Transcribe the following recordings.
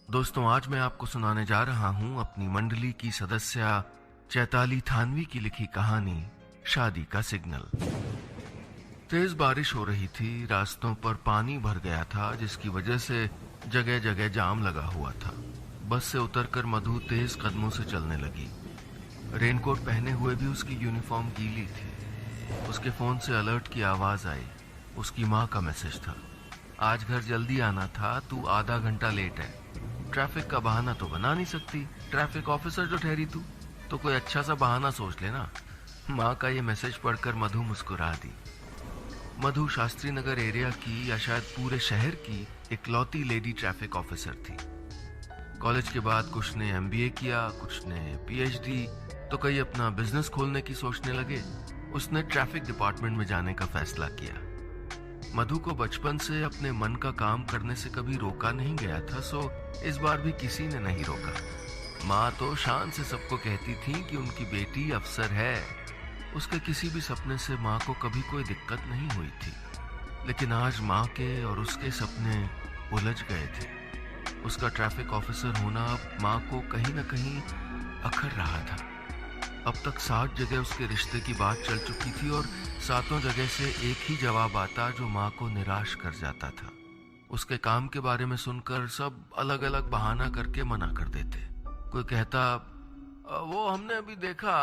दोस्तों, आज मैं आपको सुनाने जा रहा हूं अपनी मंडली की सदस्य चैताली थानवी की लिखी कहानी शादी का सिग्नल। तेज बारिश हो रही थी, रास्तों पर पानी भर गया था जिसकी वजह से जगह जगह जाम लगा हुआ था। बस से उतरकर मधु तेज कदमों से चलने लगी। रेनकोट पहने हुए भी उसकी यूनिफॉर्म गीली थी। उसके फोन से अलर्ट की आवाज आई। उसकी माँ का मैसेज था, आज घर जल्दी आना था, तू आधा घंटा लेट है। ट्रैफिक का बहाना तो बना नहीं सकती, ट्रैफिक ऑफिसर जो ठहरी तू, तो कोई अच्छा सा बहाना सोच लेना। माँ का ये मैसेज पढ़कर मधु मुस्कुरा दी। मधु शास्त्री नगर एरिया की या शायद पूरे शहर की इकलौती लेडी ट्रैफिक ऑफिसर थी। कॉलेज के बाद कुछ ने एमबीए किया, कुछ ने पीएचडी, तो कई अपना बिजनेस खोलने की सोचने लगे। उसने ट्रैफिक डिपार्टमेंट में जाने का फैसला किया। मधु को बचपन से अपने मन का काम करने से कभी रोका नहीं गया था, सो इस बार भी किसी ने नहीं रोका। माँ तो शान से सबको कहती थी कि उनकी बेटी अफसर है। उसके किसी भी सपने से माँ को कभी कोई दिक्कत नहीं हुई थी। लेकिन आज माँ के और उसके सपने उलझ गए थे। उसका ट्रैफिक ऑफिसर होना अब माँ को कहीं न कहीं अखर रहा था। अब तक 7 जगह उसके रिश्ते की बात चल चुकी थी और 7 जगह से एक ही जवाब आता जो माँ को निराश कर जाता था। उसके काम के बारे में सुनकर सब अलग अलग बहाना करके मना कर देते। कोई कहता, वो हमने अभी देखा,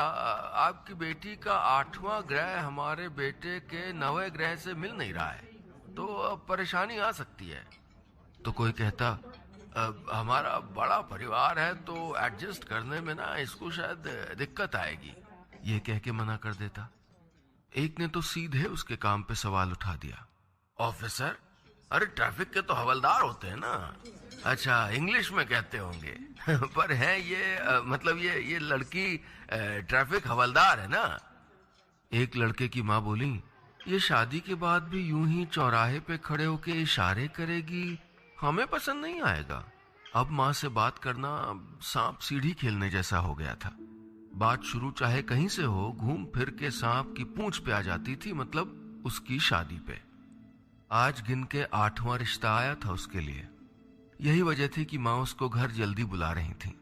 आपकी बेटी का 8वां ग्रह हमारे बेटे के 9वें ग्रह से मिल नहीं रहा है, तो अब परेशानी आ सकती है। तो कोई कहता, हमारा बड़ा परिवार है तो एडजस्ट करने में ना इसको शायद दिक्कत आएगी। ये कह के मना कर देता। एक ने तो सीधे उसके काम पे सवाल उठा दिया, ऑफिसर, अरे ट्रैफिक के तो हवलदार होते हैं ना। अच्छा, इंग्लिश में कहते होंगे पर है ये मतलब ये लड़की ट्रैफिक हवलदार है ना। एक लड़के की माँ बोली, ये शादी के बाद भी यूं ही चौराहे पे खड़े होके इशारे करेगी, हमें पसंद नहीं आएगा। अब माँ से बात करना सांप सीढ़ी खेलने जैसा हो गया था। बात शुरू चाहे कहीं से हो, घूम फिर के सांप की पूंछ पे आ जाती थी, मतलब उसकी शादी पे। आज गिन के 8वां रिश्ता आया था उसके लिए। यही वजह थी कि माँ उसको घर जल्दी बुला रही थी।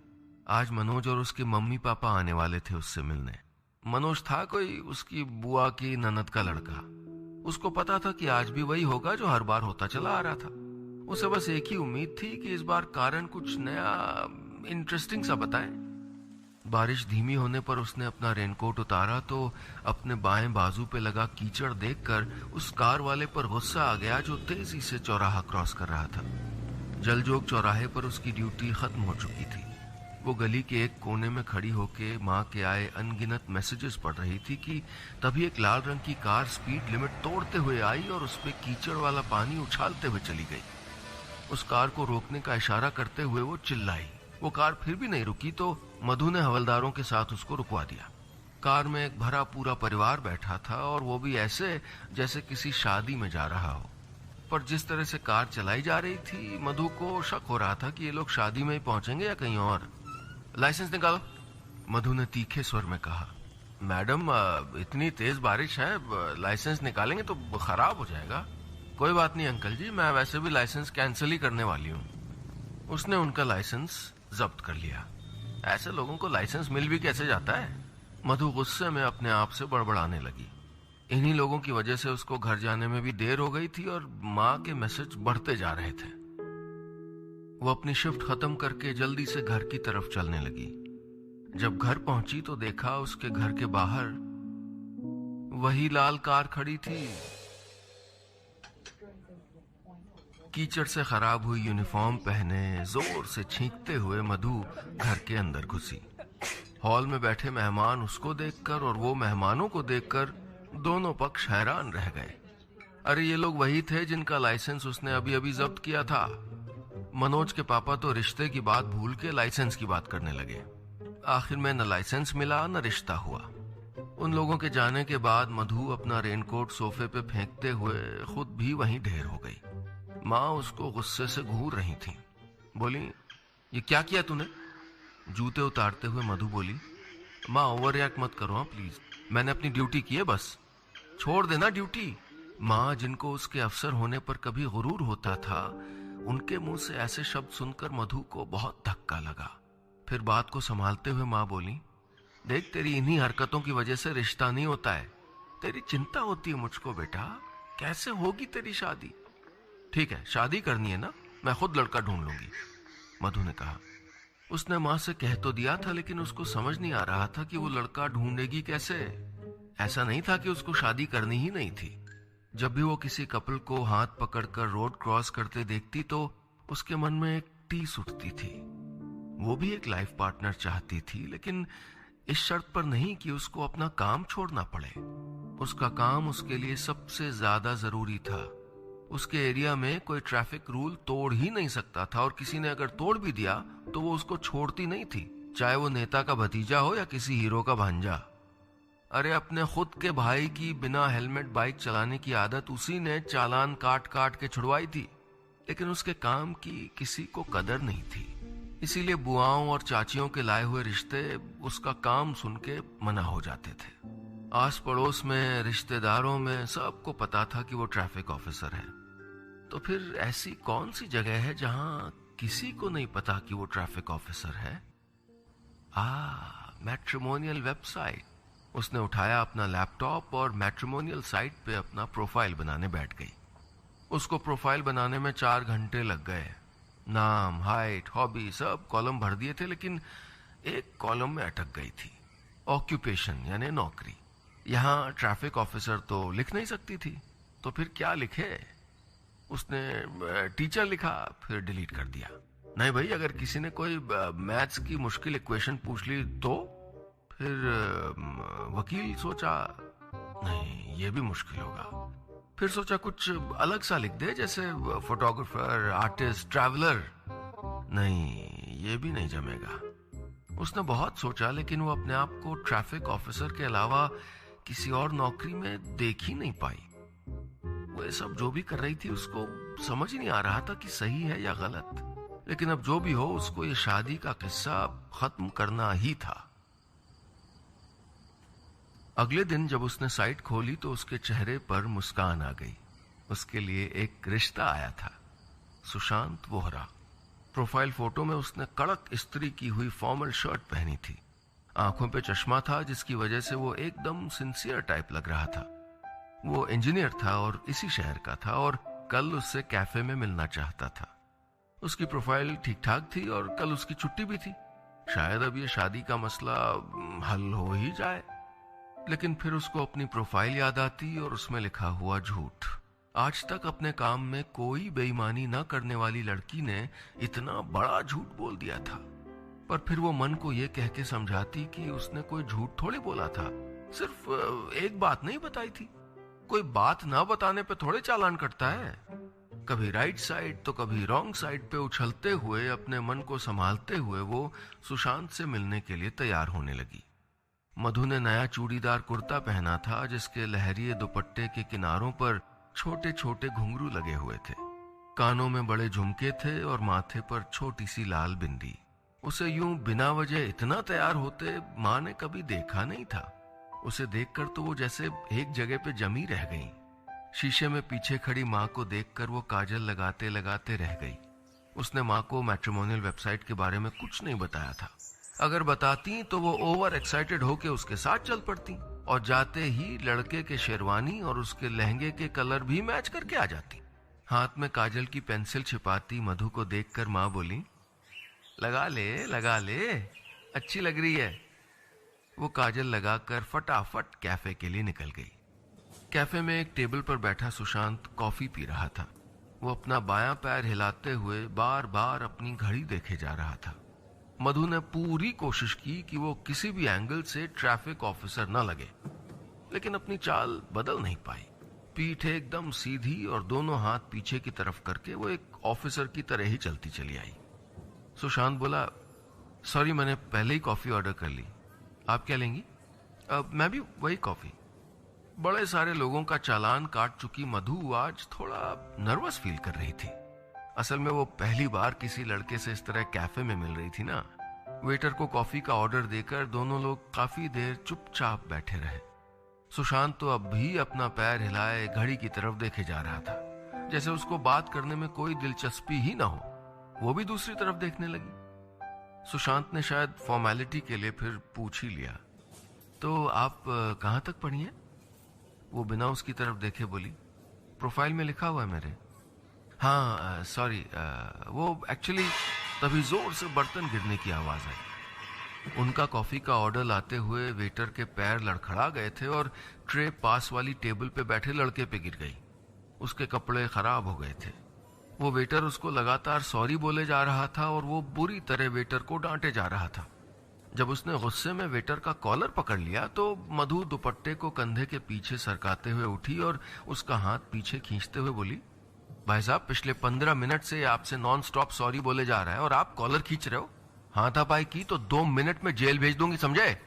आज मनोज और उसके मम्मी पापा आने वाले थे उससे मिलने। मनोज था कोई उसकी बुआ की ननद का लड़का। उसको पता था कि आज भी वही होगा जो हर बार होता चला आ रहा था। उसे बस एक ही उम्मीद थी कि इस बार कारण कुछ नया इंटरेस्टिंग सा बताए। बारिश धीमी होने पर उसने अपना रेनकोट उतारा तो अपने बाएं बाजू पे लगा कीचड़ देखकर उस कार वाले पर गुस्सा आ गया जो तेजी से चौराहा क्रॉस कर रहा था। जलजोग चौराहे पर उसकी ड्यूटी खत्म हो चुकी थी। वो गली के एक कोने में खड़ी होके माँ के आए अनगिनत मैसेजेस पढ़ रही थी कि तभी एक लाल रंग की कार स्पीड लिमिट तोड़ते हुए आई और उस पे कीचड़ वाला पानी उछालते हुए चली गई। उस कार को रोकने का इशारा करते हुए वो चिल्लाई। वो कार फिर भी नहीं रुकी तो मधु ने हवलदारों के साथ उसको रुकवा दिया। कार में एक भरा पूरा परिवार बैठा था और वो भी ऐसे जैसे किसी शादी में जा रहा हो। पर जिस तरह से कार चलाई जा रही थी, मधु को शक हो रहा था कि ये लोग शादी में ही पहुंचेंगे या कहीं और। लाइसेंस निकालो, मधु ने तीखे स्वर में कहा। मैडम, इतनी तेज बारिश है, लाइसेंस निकालेंगे तो खराब हो जाएगा। कोई बात नहीं अंकल जी, मैं वैसे भी लाइसेंस कैंसिल ही करने वाली हूँ। उसने उनका लाइसेंस जब्त कर लिया। ऐसे लोगों को लाइसेंस मिल भी कैसे जाता है? मधु गुस्से में अपने आप से बड़बड़ाने लगी। इन्हीं लोगों की वजह से उसको घर जाने में भी देर हो गई थी और माँ के मैसेज बढ़ते जा रहे थे। वो अपनी शिफ्ट खत्म करके जल्दी से घर की तरफ चलने लगी। जब घर पहुंची तो देखा उसके घर के बाहर वही लाल कार खड़ी थी। कीचड़ से खराब हुई यूनिफॉर्म पहने जोर से छींकते हुए मधु घर के अंदर घुसी। हॉल में बैठे मेहमान उसको देखकर और वो मेहमानों को देखकर दोनों पक्ष हैरान रह गए। अरे ये लोग वही थे जिनका लाइसेंस उसने अभी अभी जब्त किया था। मनोज के पापा तो रिश्ते की बात भूल के लाइसेंस की बात करने लगे। आखिर में न लाइसेंस मिला न रिश्ता हुआ। उन लोगों के जाने के बाद मधु अपना रेनकोट सोफे पे फेंकते हुए खुद भी वहीं ढेर हो गई। माँ उसको गुस्से से घूर रही थी। बोली, ये क्या किया तूने? जूते उतारते हुए मधु बोली, माँ ओवर रिएक्ट मत करो प्लीज, मैंने अपनी ड्यूटी की है, बस छोड़ देना ड्यूटी। माँ, जिनको उसके अफसर होने पर कभी गुरूर होता था, उनके मुंह से ऐसे शब्द सुनकर मधु को बहुत धक्का लगा। फिर बात को संभालते हुए माँ बोली, देख तेरी इन्हीं हरकतों की वजह से रिश्ता नहीं होता है। तेरी चिंता होती है मुझको बेटा, कैसे होगी तेरी शादी? ठीक है, शादी करनी है ना, मैं खुद लड़का ढूंढ लूंगी, मधु ने कहा। उसने माँ से कह तो दिया था, लेकिन उसको समझ नहीं आ रहा था कि वो लड़का ढूंढेगी कैसे। ऐसा नहीं था कि उसको शादी करनी ही नहीं थी। जब भी वो किसी कपल को हाथ पकड़कर रोड क्रॉस करते देखती तो उसके मन में एक टीस उठती थी। वो भी एक लाइफ पार्टनर चाहती थी, लेकिन इस शर्त पर नहीं कि उसको अपना काम छोड़ना पड़े। उसका काम उसके लिए सबसे ज्यादा जरूरी था। उसके एरिया में कोई ट्रैफिक रूल तोड़ ही नहीं सकता था, और किसी ने अगर तोड़ भी दिया तो वो उसको छोड़ती नहीं थी, चाहे वो नेता का भतीजा हो या किसी हीरो का भांजा। अरे अपने खुद के भाई की बिना हेलमेट बाइक चलाने की आदत उसी ने चालान काट काट के छुड़वाई थी, लेकिन उसके काम की किसी को कदर नहीं थी। इसीलिए बुआओं और चाचियों के लाए हुए रिश्ते उसका काम सुन के मना हो जाते थे। आस पड़ोस में, रिश्तेदारों में सबको पता था कि वो ट्रैफिक ऑफिसर है। तो फिर ऐसी कौन सी जगह है जहां किसी को नहीं पता कि वो ट्रैफिक ऑफिसर है? Matrimonial website. उसने उठाया अपना लैपटॉप और मैट्रिमोनियल साइट पे अपना प्रोफाइल बनाने बैठ गई। उसको प्रोफाइल बनाने में 4 घंटे लग गए। नाम, हाइट, हॉबी सब कॉलम भर दिए थे, लेकिन एक कॉलम में अटक गई थी, ऑक्यूपेशन यानी नौकरी। यहाँ ट्रैफिक ऑफिसर तो लिख नहीं सकती थी, तो फिर क्या लिखे? उसने टीचर लिखा, फिर डिलीट कर दिया। नहीं भाई, अगर किसी ने कोई मैथ्स की मुश्किल इक्वेशन पूछ ली तो? फिर वकील सोचा, नहीं ये भी मुश्किल होगा। फिर सोचा कुछ अलग सा लिख दे, जैसे फोटोग्राफर, आर्टिस्ट, ट्रैवलर। नहीं, ये भी नहीं जमेगा। उसने बहुत सोचा, लेकिन वो अपने आप को ट्रैफिक ऑफिसर के अलावा किसी और नौकरी में देख ही नहीं पाई। वो ये सब जो भी कर रही थी उसको समझ ही नहीं आ रहा था कि सही है या गलत। लेकिन अब जो भी हो, उसको ये शादी का किस्सा खत्म करना ही था। अगले दिन जब उसने साइट खोली तो उसके चेहरे पर मुस्कान आ गई। उसके लिए एक रिश्ता आया था, सुशांत वोहरा। प्रोफाइल फोटो में उसने कड़क इस्त्री की हुई फॉर्मल शर्ट पहनी थी। आंखों पे चश्मा था, जिसकी वजह से वो एकदम सिंसियर टाइप लग रहा था। वो इंजीनियर था और इसी शहर का था, और कल उससे कैफे में मिलना चाहता था। उसकी प्रोफाइल ठीक ठाक थी और कल उसकी छुट्टी भी थी। शायद अब ये शादी का मसला हल हो ही जाए। लेकिन फिर उसको अपनी प्रोफाइल याद आती और उसमें लिखा हुआ झूठ। आज तक अपने काम में कोई बेईमानी न करने वाली लड़की ने इतना बड़ा झूठ बोल दिया था। पर फिर वो मन को ये कह के समझाती कि उसने कोई झूठ थोड़े बोला था, सिर्फ एक बात नहीं बताई थी। कोई बात ना बताने पे थोड़े चालान कटता है। कभी राइट साइड तो कभी रॉन्ग साइड पे उछलते हुए, अपने मन को संभालते हुए वो सुशांत से मिलने के लिए तैयार होने लगी। मधु ने नया चूड़ीदार कुर्ता पहना था, जिसके लहरिये दुपट्टे के किनारों पर छोटे छोटे घुंघरू लगे हुए थे। कानों में बड़े झुमके थे और माथे पर छोटी सी लाल बिंदी। उसे यूं बिना वजह इतना तैयार होते माँ ने कभी देखा नहीं था। उसे देखकर तो वो जैसे एक जगह पे जमी रह गई। शीशे में पीछे खड़ी माँ को देखकर वो काजल लगाते लगाते रह गई। उसने माँ को मैट्रिमोनियल वेबसाइट के बारे में कुछ नहीं बताया था। अगर बताती तो वो ओवर एक्साइटेड होके उसके साथ चल पड़ती, और जाते ही लड़के के शेरवानी और उसके लहंगे के कलर भी मैच करके आ जाती। हाथ में काजल की पेंसिल छिपाती मधु को देखकर माँ बोली, लगा ले, अच्छी लग रही है। वो काजल लगाकर फटाफट कैफे के लिए निकल गई। कैफे में एक टेबल पर बैठा सुशांत कॉफी पी रहा था। वो अपना बायां पैर हिलाते हुए बार बार अपनी घड़ी देखे जा रहा था। मधु ने पूरी कोशिश की कि वो किसी भी एंगल से ट्रैफिक ऑफिसर न लगे, लेकिन अपनी चाल बदल नहीं पाई। पीठ एकदम सीधी और दोनों हाथ पीछे की तरफ करके वो एक ऑफिसर की तरह ही चलती चली आई। सुशांत बोला, सॉरी मैंने पहले ही कॉफी ऑर्डर कर ली, आप क्या लेंगी? मैं भी वही कॉफी। बड़े सारे लोगों का चालान काट चुकी मधु आज थोड़ा नर्वस फील कर रही थी। असल में वो पहली बार किसी लड़के से इस तरह कैफे में मिल रही थी ना। वेटर को कॉफी का ऑर्डर देकर दोनों लोग काफी देर चुपचाप बैठे रहे। सुशांत तो अब भी अपना पैर हिलाए घड़ी की तरफ देखे जा रहा था, जैसे उसको बात करने में कोई दिलचस्पी ही ना हो। वो भी दूसरी तरफ देखने लगी। सुशांत ने शायद फॉर्मेलिटी के लिए फिर पूछ ही लिया, तो आप कहाँ तक पढ़ी हैं? वो बिना उसकी तरफ देखे बोली, प्रोफाइल में लिखा हुआ है मेरे। हाँ सॉरी, वो एक्चुअली तभी जोर से बर्तन गिरने की आवाज आई। उनका कॉफी का ऑर्डर लाते हुए वेटर के पैर लड़खड़ा गए थे और ट्रे पास वाली टेबल पे बैठे लड़के पे गिर गई। उसके कपड़े खराब हो गए थे। वो वेटर उसको लगातार सॉरी बोले जा रहा था और वो बुरी तरह वेटर को डांटे जा रहा था। जब उसने गुस्से में वेटर का कॉलर पकड़ लिया तो मधु दुपट्टे को कंधे के पीछे सरकाते हुए उठी और उसका हाथ पीछे खींचते हुए बोली, भाई साहब पिछले 15 मिनट से आपसे नॉन स्टॉप सॉरी बोले जा रहा है और आप कॉलर खींच रहे हो। हाथापाई की तो 2 मिनट में जेल भेज दूंगी, समझे?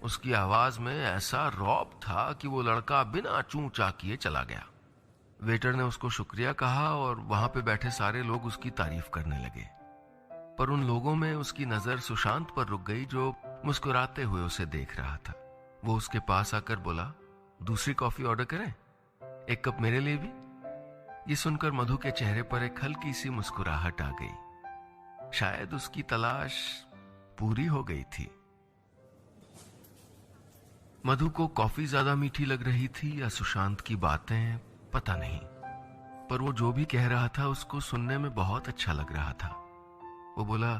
उसकी आवाज में ऐसा रौब था कि वो लड़का बिना चूं चा किए चला गया। वेटर ने उसको शुक्रिया कहा और वहां पे बैठे सारे लोग उसकी तारीफ करने लगे, पर उन लोगों में उसकी नजर सुशांत पर रुक गई जो मुस्कुराते हुए उसे देख रहा था। वो उसके पास आकर बोला, दूसरी कॉफी ऑर्डर करें? एक कप मेरे लिए भी? ये सुनकर मधु के चेहरे पर एक हल्की सी मुस्कुराहट आ गई। शायद उसकी तलाश पूरी हो गई थी। मधु को कॉफी ज्यादा मीठी लग रही थी या सुशांत की बातें, पता नहीं, पर वो जो भी कह रहा था उसको सुनने में बहुत अच्छा लग रहा था। वो बोला,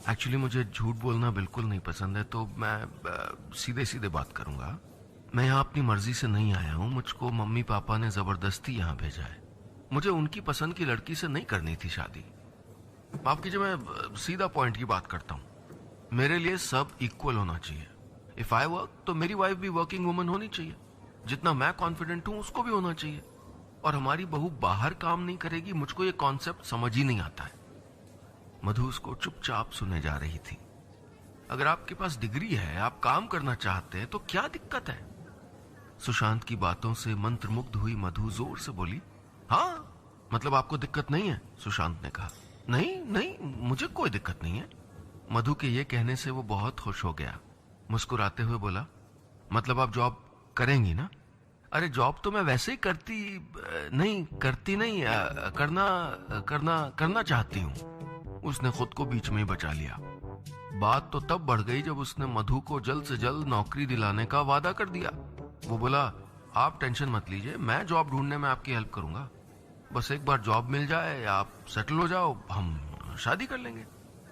एक्चुअली मुझे झूठ बोलना बिल्कुल नहीं पसंद है, तो मैं सीधे सीधे बात करूंगा। मैं यहाँ अपनी मर्जी से नहीं आया हूँ। मुझको मम्मी पापा ने जबरदस्ती यहाँ भेजा है। मुझे उनकी पसंद की लड़की से नहीं करनी थी शादी। माफ कीजिए, मैं सीधा पॉइंट की बात करता हूँ। मेरे लिए सब इक्वल होना चाहिए। इफ आई वर्क तो मेरी वाइफ भी वर्किंग वुमन होनी चाहिए। जितना मैं कॉन्फिडेंट हूँ उसको भी होना चाहिए। और हमारी बहू बाहर काम नहीं करेगी, मुझको ये कॉन्सेप्ट समझ ही नहीं आता है। मधु उसको चुपचाप सुने जा रही थी। अगर आपके पास डिग्री है, आप काम करना चाहते हैं, तो क्या दिक्कत है? सुशांत की बातों से मंत्रमुग्ध हुई मधु जोर से बोली, हाँ मतलब आपको दिक्कत नहीं है? सुशांत ने कहा, नहीं नहीं, मुझे कोई दिक्कत नहीं है। मधु के ये कहने से वो बहुत खुश हो गया। मुस्कुराते हुए बोला, मतलब आप जॉब करेंगी ना? अरे जॉब तो मैं वैसे ही करती नहीं, करना चाहती हूँ। उसने खुद को बीच में ही बचा लिया। बात तो तब बढ़ गई जब उसने मधु को जल्द से जल्द नौकरी दिलाने का वादा कर दिया। वो बोला, आप टेंशन मत लीजिए, मैं जॉब ढूंढने में आपकी हेल्प करूंगा। बस एक बार जॉब मिल जाए, आप सेटल हो जाओ, हम शादी कर लेंगे।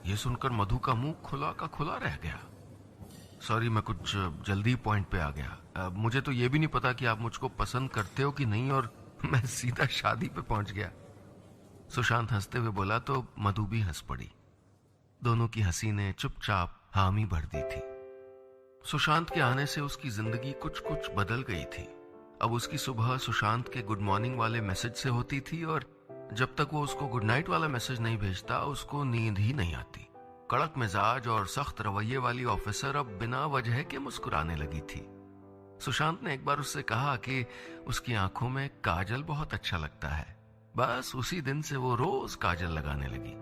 ये सुनकर मधु का मुंह खुला का खुला रह गया। सॉरी, मैं कुछ जल्दी पॉइंट पे आ गया। मुझे तो ये भी नहीं पता कि आप मुझको पसंद करते हो कि नहीं, और मैं सीधा शादी पे पहुंच गया। सुशांत हंसते हुए बोला तो मधु भी हंस पड़ी। दोनों की हंसी ने चुपचाप हामी भर दी थी। सुशांत के आने से उसकी जिंदगी कुछ कुछ बदल गई थी। अब उसकी सुबह सुशांत के गुड मॉर्निंग वाले मैसेज से होती थी और जब तक वो उसको गुड नाइट वाला मैसेज नहीं भेजता उसको नींद ही नहीं आती। कड़क मिजाज और सख्त रवैये वाली ऑफिसर अब बिना वजह के मुस्कुराने लगी थी। सुशांत ने एक बार उससे कहा कि उसकी आंखों में काजल बहुत अच्छा लगता है। बस उसी दिन से वो रोज काजल लगाने लगी।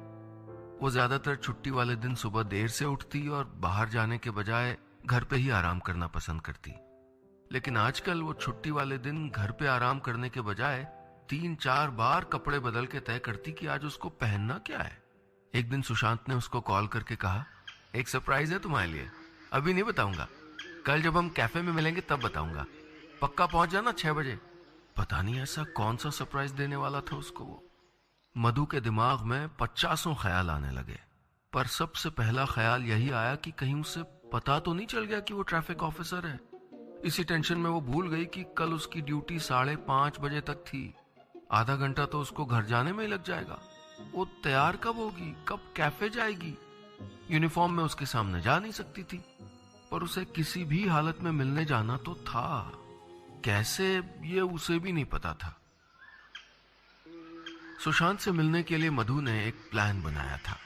वो ज्यादातर छुट्टी वाले दिन सुबह देर से उठती और बाहर जाने के बजाय घर पे ही आराम करना पसंद करती। लेकिन आजकल वो छुट्टी वाले दिन घर पे आराम करने के बजाय 3-4 बार कपड़े बदल के तय करती कि आज उसको पहनना क्या है। एक दिन सुशांत ने उसको कॉल करके कहा, एक सरप्राइज है तुम्हारे लिए, अभी नहीं बताऊंगा, कल जब हम कैफे में मिलेंगे तब बताऊंगा। पक्का पहुंच जाना 6 बजे। पता नहीं ऐसा कौन सा सरप्राइज देने वाला था उसको वो। मधु के दिमाग में 50 ख्याल आने लगे, पर सबसे पहला ख्याल यही आया कि कहीं उसे पता तो नहीं चल गया कि वो ट्रैफिक ऑफिसर है। इसी टेंशन में वो भूल गई कि कल उसकी ड्यूटी 5:30 बजे तक थी। आधा घंटा तो उसको घर जाने में ही लग जाएगा। वो तैयार कब होगी, कब कैफे जाएगी? यूनिफॉर्म में उसके सामने जा नहीं सकती थी, पर उसे किसी भी हालत में मिलने जाना तो था। कैसे, ये उसे भी नहीं पता था। सुशांत से मिलने के लिए मधु ने एक प्लान बनाया था।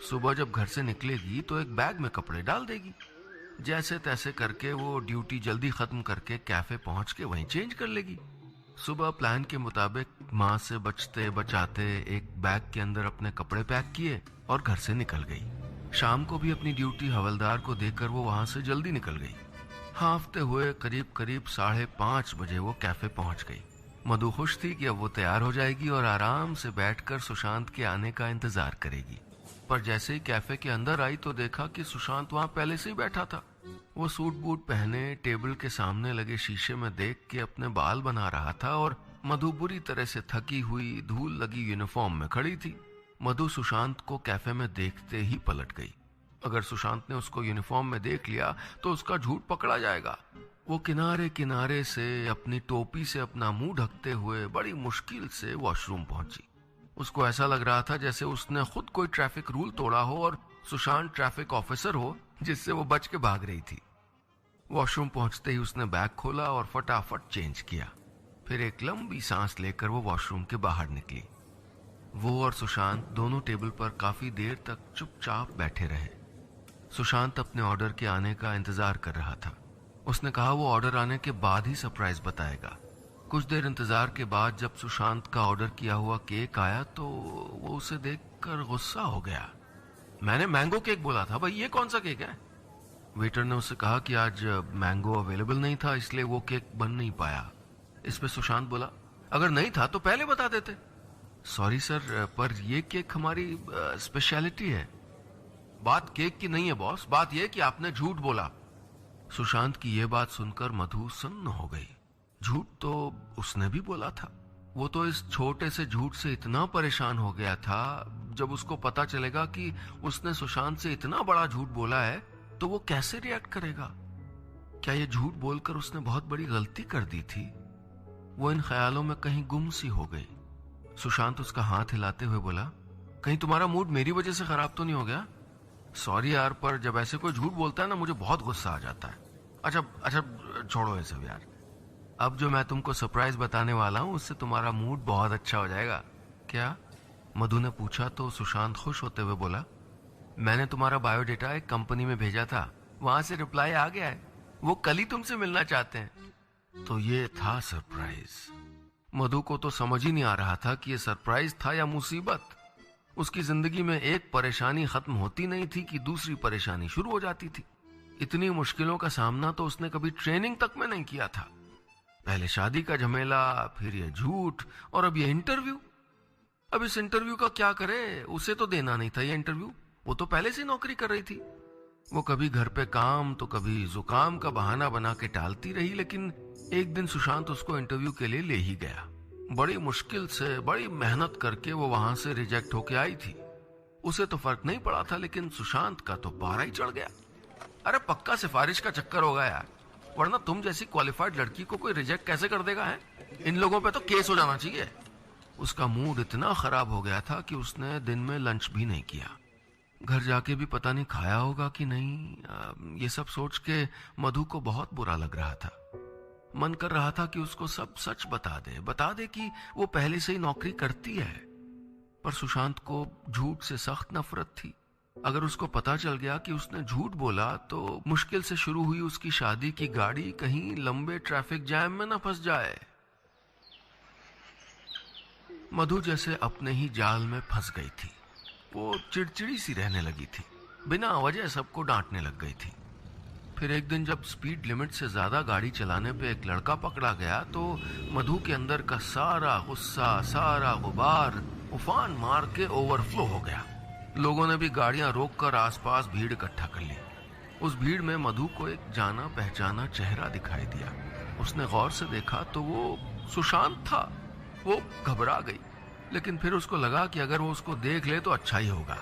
सुबह जब घर से निकलेगी तो एक बैग में कपड़े डाल देगी। जैसे तैसे करके वो ड्यूटी जल्दी खत्म करके कैफे पहुंच के वहीं चेंज कर लेगी। सुबह प्लान के मुताबिक माँ से बचते बचाते एक बैग के अंदर अपने कपड़े पैक किए और घर से निकल गई। शाम को भी अपनी ड्यूटी हवलदार को देकर वो वहां से जल्दी निकल गई। हांफते हुए करीब 5:30 बजे वो कैफे पहुंच गई। मधु खुश थी कि अब वो तैयार हो जाएगी और आराम से बैठकर सुशांत के आने का इंतजार करेगी। पर जैसे ही कैफे के अंदर आई तो देखा कि सुशांत वहां पहले से ही बैठा था। वो सूट बूट पहने टेबल के सामने लगे शीशे में देख के अपने बाल बना रहा था और मधु बुरी तरह से थकी हुई धूल लगी यूनिफॉर्म में खड़ी थी। मधु सुशांत को कैफे में देखते ही पलट गई। अगर सुशांत ने उसको यूनिफॉर्म में देख लिया तो उसका झूठ पकड़ा जाएगा। वो किनारे किनारे से अपनी टोपी से अपना मुंह ढकते हुए बड़ी मुश्किल से वॉशरूम पहुंची। उसको ऐसा लग रहा था जैसे उसने खुद कोई ट्रैफिक रूल तोड़ा हो और सुशांत ट्रैफिक ऑफिसर हो जिससे वो बच के भाग रही थी। वॉशरूम पहुंचते ही उसने बैग खोला और फटाफट चेंज किया। फिर एक लंबी सांस लेकर वो वॉशरूम के बाहर निकली। वो और सुशांत दोनों टेबल पर काफी देर तक चुपचाप बैठे रहे। सुशांत अपने ऑर्डर के आने का इंतजार कर रहा था। उसने कहा वो ऑर्डर आने के बाद ही सरप्राइज बताएगा। कुछ देर इंतजार के बाद जब सुशांत का ऑर्डर किया हुआ केक आया तो वो उसे देखकर गुस्सा हो गया। मैंने मैंगो केक बोला था भाई, ये कौन सा केक है? वेटर ने उससे कहा कि आज मैंगो अवेलेबल नहीं था इसलिए वो केक बन नहीं पाया। इस पे सुशांत बोला, अगर नहीं था तो पहले बता देते। सॉरी सर, पर ये केक हमारी स्पेशलिटी है। बात केक की नहीं है बॉस, बात यह कि आपने झूठ बोला। सुशांत की यह बात सुनकर मधु सन्न हो गई। झूठ तो उसने भी बोला था। वो तो इस छोटे से झूठ से इतना परेशान हो गया था। जब उसको पता चलेगा कि उसने सुशांत से इतना बड़ा झूठ बोला है तो वो कैसे रिएक्ट करेगा? क्या ये झूठ बोलकर उसने बहुत बड़ी गलती कर दी थी? वो इन ख्यालों में कहीं गुम सी हो गई। सुशांत उसका हाथ हिलाते हुए बोला, कहीं तुम्हारा मूड मेरी वजह से खराब तो नहीं हो गया? सॉरी यार, पर जब ऐसे कोई झूठ बोलता है ना मुझे बहुत गुस्सा आ जाता है। अच्छा छोड़ो ये सब यार। अब जो मैं तुमको सरप्राइज बताने वाला हूं उससे तुम्हारा मूड बहुत अच्छा हो जाएगा। क्या? मधु ने पूछा तो सुशांत खुश होते हुए बोला, मैंने तुम्हारा बायोडेटा एक कंपनी में भेजा था, वहां से रिप्लाई आ गया है। वो कल ही तुमसे मिलना चाहते हैं। तो ये था सरप्राइज। मधु को तो समझ ही नहीं आ रहा था कि ये सरप्राइज था या मुसीबत। उसकी जिंदगी में एक परेशानी खत्म होती नहीं थी कि दूसरी परेशानी शुरू हो जाती थी। इतनी मुश्किलों का सामना तो उसने कभी ट्रेनिंग तक में नहीं किया था। पहले शादी का झमेला, फिर ये झूठ और अब ये इंटरव्यू। अब इस इंटरव्यू का क्या करे? उसे तो देना नहीं था ये इंटरव्यू। वो तो पहले से नौकरी कर रही थी। वो कभी घर पे काम तो कभी जुकाम का बहाना बना के टालती रही, लेकिन एक दिन सुशांत उसको इंटरव्यू के लिए ले ही गया। बड़ी मुश्किल से, बड़ी मेहनत करके वो वहां से रिजेक्ट होके आई थी। उसे तो फर्क नहीं पड़ा था, लेकिन सुशांत का तो पारा ही चढ़ गया। अरे पक्का सिफारिश का चक्कर होगा यार, वरना तुम जैसी क्वालिफाइड लड़की को कोई रिजेक्ट कैसे कर देगा है? इन लोगों पे तो केस हो जाना चाहिए। उसका मूड इतना खराब हो गया था कि उसने दिन में लंच भी नहीं किया। घर जाके भी पता नहीं खाया होगा कि नहीं। ये सब सोच के मधु को बहुत बुरा लग रहा था। मन कर रहा था कि उसको सब सच बता दे कि वो पहले से ही नौकरी करती है। पर सुशांत को झूठ से सख्त नफरत थी। अगर उसको पता चल गया कि उसने झूठ बोला तो मुश्किल से शुरू हुई उसकी शादी की गाड़ी कहीं लंबे ट्रैफिक जैम में न फंस जाए। मधु जैसे अपने ही जाल में फंस गई थी। वो चिड़चिड़ी सी रहने लगी थी, बिना वजह सबको डांटने लग गई थी। फिर एक दिन जब स्पीड लिमिट से ज्यादा गाड़ी चलाने पे एक लड़का पकड़ा गया तो मधु के अंदर का सारा गुस्सा, सारा गुबार उफान मार के ओवरफ्लो हो गया। लोगों ने भी गाड़ियां रोककर आसपास भीड़ इकट्ठा कर ली। उस भीड़ में मधु को एक जाना पहचाना चेहरा दिखाई दिया। उसने गौर से देखा तो वो सुशांत था। वो घबरा गई, लेकिन फिर उसको लगा कि अगर वो उसको देख ले तो अच्छा ही होगा।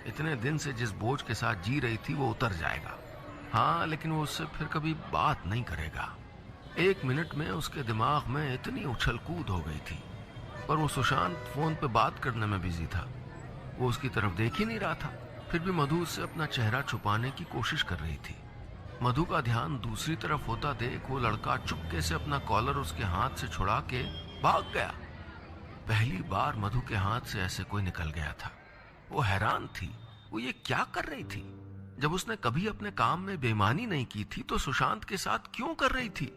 इतने दिन से जिस बोझ के साथ जी रही थी वो उतर जाएगा। हाँ, लेकिन वो उससे फिर कभी बात नहीं करेगा। 1 मिनट में उसके दिमाग में इतनी उछल कूद हो गई थी। पर वो सुशांत फोन पे बात करने में बिजी था। वो उसकी तरफ देख ही नहीं रहा था। फिर भी मधु उससे अपना चेहरा छुपाने की कोशिश कर रही थी। मधु का ध्यान दूसरी तरफ होता देख वो लड़का चुपके से अपना कॉलर उसके हाथ से छुड़ा के भाग गया। पहली बार मधु के हाथ से ऐसे कोई निकल गया था। वो हैरान थी, वो ये क्या कर रही थी? जब उसने कभी अपने काम में बेईमानी नहीं की थी तो सुशांत के साथ क्यों कर रही थी?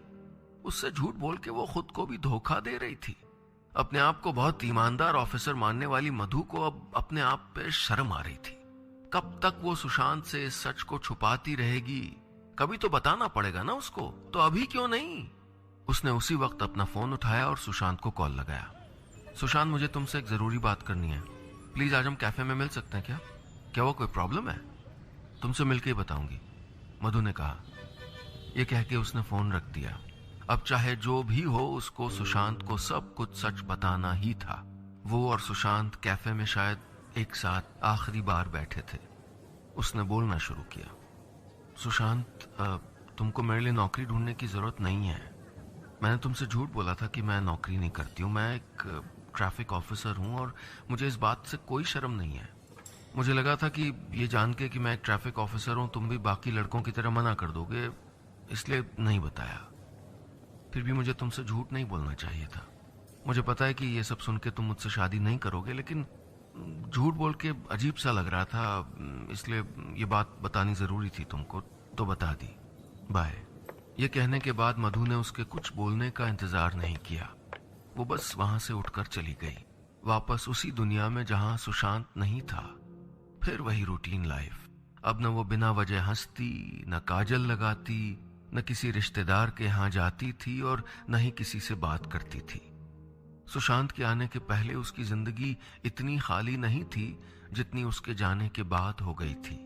उससे झूठ बोल के वो खुद को भी धोखा दे रही थी। अपने आप को बहुत ईमानदार ऑफिसर मानने वाली मधु को अब अपने आप पे शर्म आ रही थी। कब तक वो सुशांत से इस सच को छुपाती रहेगी? कभी तो बताना पड़ेगा ना उसको, तो अभी क्यों नहीं? उसने उसी वक्त अपना फोन उठाया और सुशांत को कॉल लगाया। सुशांत, मुझे तुमसे एक जरूरी बात करनी है। प्लीज आज हम कैफे में मिल सकते हैं क्या? क्या वो कोई प्रॉब्लम है? तुमसे मिलके ही बताऊंगी, मधु ने कहा। यह कह के उसने फोन रख दिया। अब चाहे जो भी हो, उसको सुशांत को सब कुछ सच बताना ही था। वो और सुशांत कैफे में शायद एक साथ आखिरी बार बैठे थे। उसने बोलना शुरू किया। सुशांत, तुमको मेरे लिए नौकरी ढूंढने की जरूरत नहीं है। मैंने तुमसे झूठ बोला था कि मैं नौकरी नहीं करती हूँ। मैं एक ट्रैफिक ऑफिसर हूँ और मुझे इस बात से कोई शर्म नहीं है। मुझे लगा था कि ये जान के कि मैं एक ट्रैफिक ऑफिसर हूँ, तुम भी बाकी लड़कों की तरह मना कर दोगे, इसलिए नहीं बताया। फिर भी मुझे तुमसे झूठ नहीं बोलना चाहिए था। मुझे पता है कि ये सब सुन के तुम मुझसे शादी नहीं करोगे, लेकिन झूठ बोल के अजीब सा लग रहा था, इसलिए ये बात बतानी जरूरी थी तुमको, तो बता दी। बाय। ये कहने के बाद मधु ने उसके कुछ बोलने का इंतजार नहीं किया। वो बस वहां से उठकर चली गई, वापस उसी दुनिया में जहां सुशांत नहीं था। फिर वही रूटीन लाइफ। अब न वो बिना वजह हंसती, न काजल लगाती, न किसी रिश्तेदार के यहाँ जाती थी और न ही किसी से बात करती थी। सुशांत के आने के पहले उसकी जिंदगी इतनी खाली नहीं थी जितनी उसके जाने के बाद हो गई थी।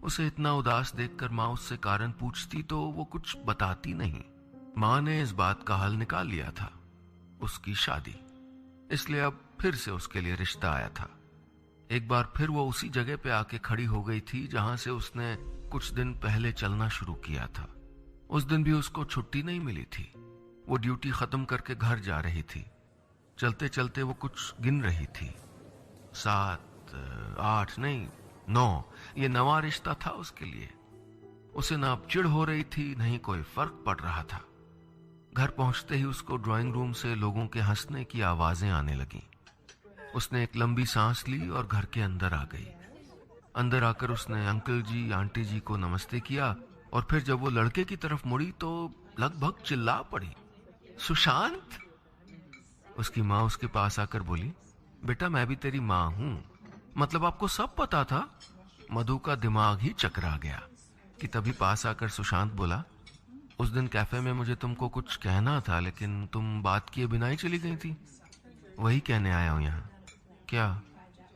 उसे इतना उदास देखकर माँ उससे कारण पूछती तो वो कुछ बताती नहीं। माँ ने इस बात का हल निकाल लिया था, उसकी शादी। इसलिए अब फिर से उसके लिए रिश्ता आया था। एक बार फिर वो उसी जगह पे आके खड़ी हो गई थी जहां से उसने कुछ दिन पहले चलना शुरू किया था। उस दिन भी उसको छुट्टी नहीं मिली थी। वो ड्यूटी खत्म करके घर जा रही थी। चलते चलते वो कुछ गिन रही थी। 7, 8 नहीं 9, ये 9वां रिश्ता था उसके लिए। उसे ना अब चिढ़ हो रही थी, नहीं कोई फर्क पड़ रहा था। घर पहुंचते ही उसको ड्राइंग रूम से लोगों के हंसने की आवाजें आने लगीं। उसने एक लंबी सांस ली और घर के अंदर आ गई। अंदर आकर उसने अंकल जी, आंटी जी को नमस्ते किया और फिर जब वो लड़के की तरफ मुड़ी तो लगभग चिल्ला पड़ी, सुशांत। उसकी माँ उसके पास आकर बोली, बेटा मैं भी तेरी माँ हूं, मतलब आपको सब पता था? मधु का दिमाग ही चकरा गया कि तभी पास आकर सुशांत बोला, उस दिन कैफे में मुझे तुमको कुछ कहना था, लेकिन तुम बात किए बिना ही चली गई थी। वही कहने आया हूं यहाँ। क्या?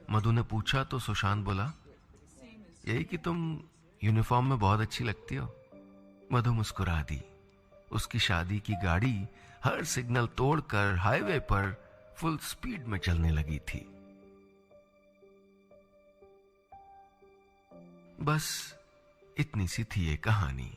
मधु ने पूछा तो सुशांत बोला, यही कि तुम यूनिफॉर्म में बहुत अच्छी लगती हो। मधु मुस्कुरा दी। उसकी शादी की गाड़ी हर सिग्नल तोड़कर हाईवे पर फुल स्पीड में चलने लगी थी। बस इतनी सी थी ये कहानी।